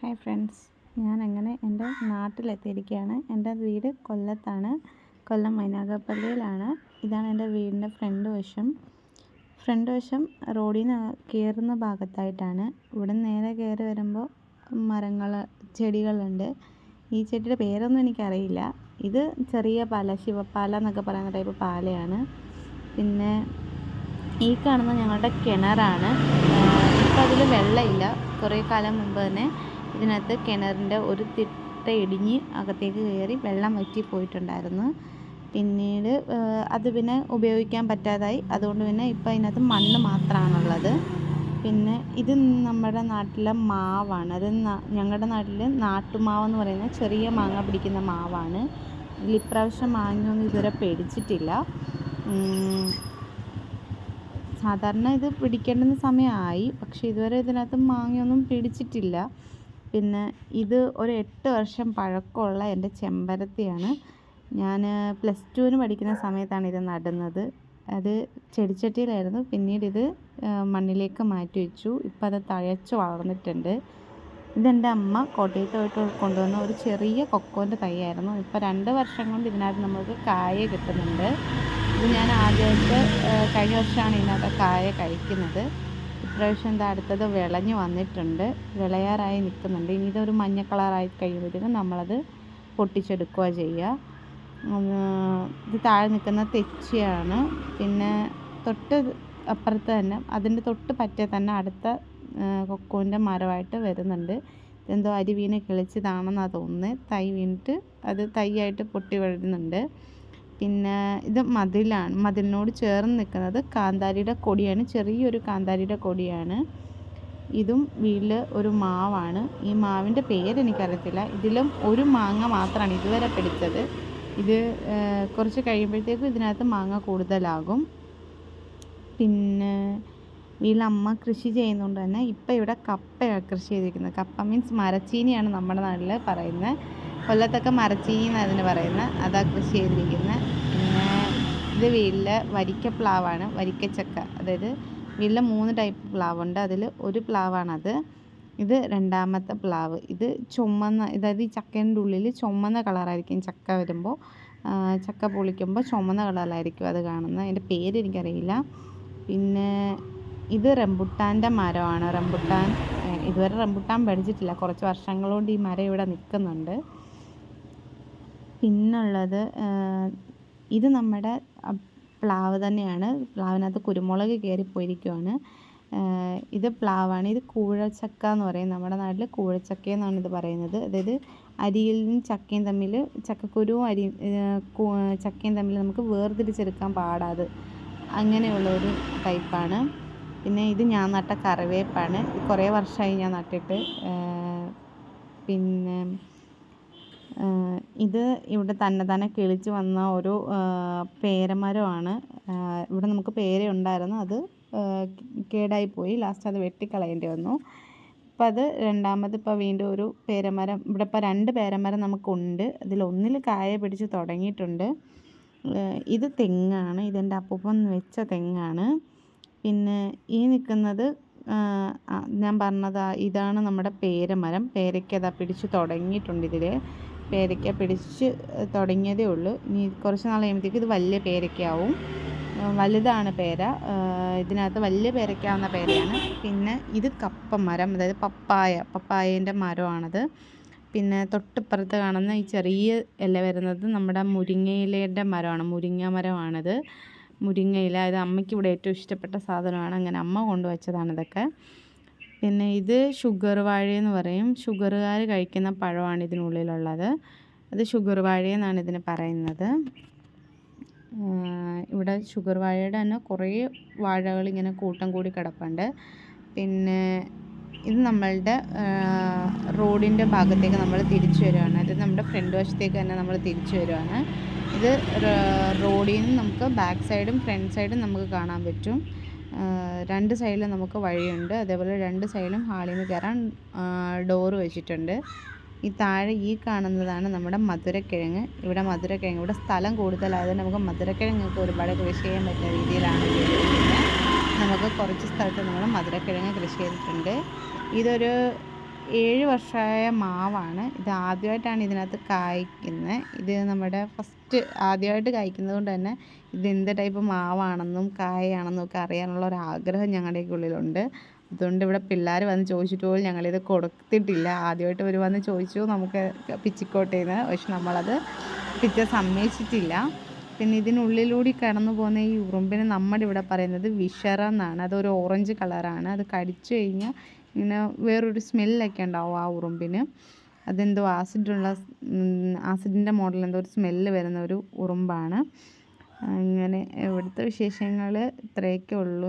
Hi friends, ഞാനങ്ങനെ എൻ്റെ നാട്ടിലെത്തിയിരിക്കുകയാണ്. എൻ്റെ വീട് കൊല്ലത്താണ്. കൊല്ലം മൈനാഗപ്പള്ളിയിലാണ്. ഇതാണ് എൻ്റെ വീടിൻ്റെ ഫ്രണ്ട് വശം റോഡിൽ നിന്ന് കയറുന്ന ഭാഗത്തായിട്ടാണ്. ഇവിടെ നേരെ കയറി വരുമ്പോൾ മരങ്ങൾ, ചെടികളുണ്ട്. ഈ ചെടിയുടെ പേരൊന്നും എനിക്കറിയില്ല. ഇത് ചെറിയ പാല, ശിവപ്പാല എന്നൊക്കെ പറയുന്ന ടൈപ്പ് പാലയാണ്. പിന്നെ ഈ കാണുന്ന ഞങ്ങളുടെ കിണറാണ്. ഇപ്പം അതിൽ വെള്ളമില്ല. കുറേ കാലം മുമ്പ് തന്നെ ഇതിനകത്ത് കിണറിൻ്റെ ഒരു തിട്ട ഇടിഞ്ഞ് അകത്തേക്ക് കയറി വെള്ളം വറ്റി പോയിട്ടുണ്ടായിരുന്നു. പിന്നീട് അത് പിന്നെ ഉപയോഗിക്കാൻ പറ്റാതായി. അതുകൊണ്ട് പിന്നെ ഇപ്പം അതിനകത്ത് മണ്ണ് മാത്രമാണുള്ളത്. പിന്നെ ഇത് നമ്മുടെ നാട്ടിലെ മാവാണ്. അത് ഞങ്ങളുടെ നാട്ടിൽ നാട്ടുമാവെന്ന് പറയുന്ന ചെറിയ മാങ്ങ പിടിക്കുന്ന മാവാണ്. ഇതിൽ ഇപ്രാവശ്യം മാങ്ങയൊന്നും ഇതുവരെ പിടിച്ചിട്ടില്ല. സാധാരണ ഇത് പിടിക്കേണ്ടുന്ന സമയമായി, പക്ഷേ ഇതുവരെ ഇതിനകത്ത് മാങ്ങയൊന്നും പിടിച്ചിട്ടില്ല. പിന്നെ ഇത് ഒരു 8 വർഷം പഴക്കമുള്ള എൻ്റെ ചെമ്പരത്തിയാണ്. ഞാൻ +2 പഠിക്കുന്ന സമയത്താണ് ഇത് നടുന്നത്. അത് ചെടിച്ചട്ടിയിലായിരുന്നു. പിന്നീട് ഇത് മണ്ണിലേക്ക് മാറ്റി വെച്ചു. ഇപ്പം അത് തഴച്ച് വളർന്നിട്ടുണ്ട്. ഇതെൻ്റെ അമ്മ കോട്ടയത്ത് പോയിട്ട് കൊണ്ടുവന്ന ഒരു ചെറിയ കൊക്കോൻ്റെ തൈയായിരുന്നു. ഇപ്പോൾ 2 വർഷം കൊണ്ട് ഇതിനകത്ത് നമുക്ക് കായ കിട്ടുന്നുണ്ട്. ഇത് ഞാൻ ആദ്യമായിട്ട് കഴിഞ്ഞ വർഷമാണ് ഇതിനകത്ത് കായ കഴിക്കുന്നത്. ഇപ്രാവശ്യം എന്താ അടുത്തത് വിളഞ്ഞു വന്നിട്ടുണ്ട്, വിളയാറായി നിൽക്കുന്നുണ്ട്. ഇനി ഇതൊരു മഞ്ഞ കളറായി കഴിയുമ്പോഴത്തേക്കും നമ്മളത് പൊട്ടിച്ചെടുക്കുക ചെയ്യുക. ഇത് താഴെ നിൽക്കുന്ന തെച്ചിയാണ്. പിന്നെ തൊട്ട് അപ്പുറത്ത് തന്നെ അതിൻ്റെ തൊട്ട് പറ്റേ തന്നെ അടുത്ത കൊക്കോൻ്റെ മരമായിട്ട് വരുന്നുണ്ട്. ഇതെന്തോ അരി വീണ് കിളിച്ചതാണെന്നാണ് തോന്നുന്നത്. തൈ വീണിട്ട് അത് തൈയായിട്ട് പൊട്ടി വരുന്നുണ്ട്. പിന്നെ ഇത് മതിലാണ്. മതിലിനോട് ചേർന്ന് നിൽക്കുന്നത് കാന്താരിയുടെ കൊടിയാണ്, ചെറിയൊരു കാന്താരിയുടെ കൊടിയാണ്. ഇതും വീട്ടിൽ ഒരു മാവാണ്. ഈ മാവിൻ്റെ പേരെനിക്കറിയത്തില്ല. ഇതിലും ഒരു മാങ്ങ മാത്രമാണ് ഇതുവരെ പിടിച്ചത്. ഇത് കുറച്ച് കഴിയുമ്പോഴത്തേക്കും ഇതിനകത്ത് മാങ്ങ കൂടുതലാകും. പിന്നെ വീട്ടിലമ്മ കൃഷി ചെയ്യുന്നതുകൊണ്ട് തന്നെ ഇപ്പം ഇവിടെ കപ്പയാണ് കൃഷി ചെയ്തിരിക്കുന്നത്. കപ്പ മീൻസ് മരച്ചീനിയാണ് നമ്മുടെ നാട്ടിൽ പറയുന്നത്. കൊല്ലത്തൊക്കെ മരച്ചീനി എന്നാണ് അതിന് പറയുന്നത്. അതാ കൃഷി ചെയ്തിരിക്കുന്നത്. പിന്നെ ഇത് വീട്ടിലെ വരിക്കപ്ലാവാണ്, വരിക്കച്ചക്ക. അതായത് വീട്ടിലെ 3 ടൈപ്പ് പ്ലാവുണ്ട്. അതിൽ ഒരു പ്ലാവാണത്. ഇത് രണ്ടാമത്തെ പ്ലാവ്. ഇത് ചുമന്ന, അതായത് ഈ ചക്കേൻ്റെ ഉള്ളിൽ ചുമന്ന കളറായിരിക്കും ചക്ക വരുമ്പോൾ. ചക്ക പൊളിക്കുമ്പോൾ ചുമന്ന കളറിലായിരിക്കും അത് കാണുന്നത്. അതിൻ്റെ പേര് എനിക്കറിയില്ല. പിന്നെ ഇത് റംബുട്ടാൻ്റെ മരമാണ്. ഇതുവരെ റംബുട്ടാൻ പഠിച്ചിട്ടില്ല. കുറച്ച് വർഷങ്ങളുകൊണ്ട് ഈ മരം ഇവിടെ നിൽക്കുന്നുണ്ട്. പിന്നുള്ളത് ഇത് നമ്മുടെ പ്ലാവ് തന്നെയാണ്. പ്ലാവിനകത്ത് കുരുമുളക് കയറിപ്പോയിരിക്കുവാണ്. ഇത് പ്ലാവാണ്. ഇത് കൂഴച്ചക്ക എന്ന് പറയും. നമ്മുടെ നാട്ടിൽ കൂഴച്ചക്ക എന്നാണ് ഇത് പറയുന്നത്. അതായത് അരിയിലും ചക്കയും തമ്മിൽ, ചക്കക്കുരുവും ചക്കയും തമ്മിൽ നമുക്ക് വേർതിരിച്ചെടുക്കാൻ പാടാത്, അങ്ങനെയുള്ളൊരു ടൈപ്പാണ്. പിന്നെ ഇത് ഞാൻ നട്ട കറിവേപ്പാണ്. കുറേ വർഷമായി ഞാൻ നട്ടിട്ട്. പിന്നെ ഇത് ഇവിടെ തന്നെ കിളിച്ച് വന്ന ഒരു പേരമരമാണ്. ഇവിടെ നമുക്ക് പേര ഉണ്ടായിരുന്നു, അത് കേടായിപ്പോയി. ലാസ്റ്റ് അത് വെട്ടിക്കളയേണ്ടി വന്നു. അപ്പം അത് രണ്ടാമത് ഇപ്പോൾ വീണ്ടും ഒരു പേരമരം, ഇവിടെ ഇപ്പോൾ 2 പേരമരം നമുക്കുണ്ട്. അതിലൊന്നിൽ കായ പിടിച്ച് തുടങ്ങിയിട്ടുണ്ട്. ഇത് തെങ്ങാണ്. ഇതെൻ്റെ അപ്പൂപ്പൻ വെച്ച തെങ്ങാണ്. പിന്നെ ഈ നിൽക്കുന്നത് ഞാൻ പറഞ്ഞത് ഇതാണ് നമ്മുടെ പേരമരം. പേരയ്ക്ക അതാ പിടിച്ച് തുടങ്ങിയിട്ടുണ്ട്. ഇതിൽ പേരയ്ക്ക പിടിച്ച് തുടങ്ങിയതേ ഉള്ളൂ. ഇനി കുറച്ച് നാൾ കഴിയുമ്പോഴത്തേക്ക് ഇത് വലിയ പേരയ്ക്കാവും. വലുതാണ് പേര. ഇതിനകത്ത് വലിയ പേരയ്ക്കാവുന്ന പേരയാണ്. പിന്നെ ഇത് കപ്പമരം, അതായത് പപ്പായേൻ്റെ മരമാണത്. പിന്നെ തൊട്ടിപ്പുറത്ത് കാണുന്ന ഈ ചെറിയ ഇല വരുന്നത് നമ്മുടെ മുരിങ്ങയിലയുടെ മരമാണ്. മുരിങ്ങ മരമാണിത്. മുരിങ്ങയില ഇത് അമ്മയ്ക്ക് ഇവിടെ ഏറ്റവും ഇഷ്ടപ്പെട്ട സാധനമാണ്. അങ്ങനെ അമ്മ കൊണ്ടുവച്ചതാണ് ഇതൊക്കെ. പിന്നെ ഇത് ഷുഗർ വാഴയെന്ന് പറയും. ഷുഗറുകാർ കഴിക്കുന്ന പഴമാണ് ഇതിനുള്ളിലുള്ളത്. അത് ഷുഗർ വാഴയെന്നാണ് ഇതിന് പറയുന്നത്. ഇവിടെ ഷുഗർ വാഴയുടെ തന്നെ കുറേ വാഴകൾ ഇങ്ങനെ കൂട്ടം കൂടി കിടപ്പുണ്ട്. പിന്നെ ഇത് നമ്മളുടെ റോഡിൻ്റെ ഭാഗത്തേക്ക് നമ്മൾ തിരിച്ചു വരുവാണ്. അത് നമ്മുടെ ഫ്രണ്ട് വശത്തേക്ക് തന്നെ നമ്മൾ തിരിച്ചു വരുവാണ്. ഇത് റോഡിൽ നിന്ന് നമുക്ക് ബാക്ക് സൈഡും ഫ്രണ്ട് സൈഡും നമുക്ക് കാണാൻ പറ്റും. 2 സൈഡിലും നമുക്ക് വഴിയുണ്ട്. അതേപോലെ 2 സൈഡിലും ഹാളിൽ നിന്ന് കയറാൻ ഡോറ് വെച്ചിട്ടുണ്ട്. ഈ താഴെ ഈ കാണുന്നതാണ് നമ്മുടെ മധുരക്കിഴങ്ങ്. ഇവിടെ സ്ഥലം കൂടുതലായതുകൊണ്ട് നമുക്ക് മധുരക്കിഴങ്ങൊക്കെ ഒരുപാട് കൃഷി ചെയ്യാൻ പറ്റുന്ന രീതിയിലാണ് ചെയ്തിരിക്കുന്നത്. നമുക്ക് കുറച്ച് സ്ഥലത്ത് നമ്മൾ മധുരക്കിഴങ്ങ് കൃഷി ചെയ്തിട്ടുണ്ട്. ഇതൊരു 7 വർഷമായ മാവാണ്. ഇത് ആദ്യമായിട്ടാണ് ഇതിനകത്ത് കായ്ക്കുന്നത്. ഇത് നമ്മുടെ ഫസ്റ്റ് ആദ്യമായിട്ട് കായ്ക്കുന്നത് കൊണ്ട് തന്നെ ഇത് എന്ത് ടൈപ്പ് മാവാണെന്നും കായയാണെന്നും ഒക്കെ അറിയാനുള്ള ഒരു ആഗ്രഹം ഞങ്ങളുടെയൊക്കെ ഉള്ളിലുണ്ട്. അതുകൊണ്ട് ഇവിടെ പിള്ളേർ വന്ന് ചോദിച്ചിട്ട് പോലും ഞങ്ങളിത് കൊടുത്തിട്ടില്ല. ആദ്യമായിട്ട് ഇവർ വന്ന് ചോദിച്ചു നമുക്ക് പിച്ചിക്കോട്ടേന്ന്, പക്ഷെ നമ്മളത് പിച്ചാൻ സമ്മതിച്ചിട്ടില്ല. പിന്നെ ഇതിനുള്ളിലൂടെ കടന്നു പോകുന്ന ഈ ഉറുമ്പിന് നമ്മുടെ ഇവിടെ പറയുന്നത് വിഷറ എന്നാണ്. അതൊരു ഓറഞ്ച് കളറാണ്. അത് കടിച്ചു കഴിഞ്ഞാൽ ഇങ്ങനെ വേറൊരു സ്മെല്ലൊക്കെ ഉണ്ടാവും ആ ഉറുമ്പിന്. അതെന്തോ ആസിഡിൻ്റെ മോഡൽ എന്തോ ഒരു സ്മെല്ല് വരുന്ന ഒരു ഉറുമ്പാണ്. അങ്ങനെ ഇവിടുത്തെ വിശേഷങ്ങൾ ഇത്രയൊക്കെ ഉള്ളൂ.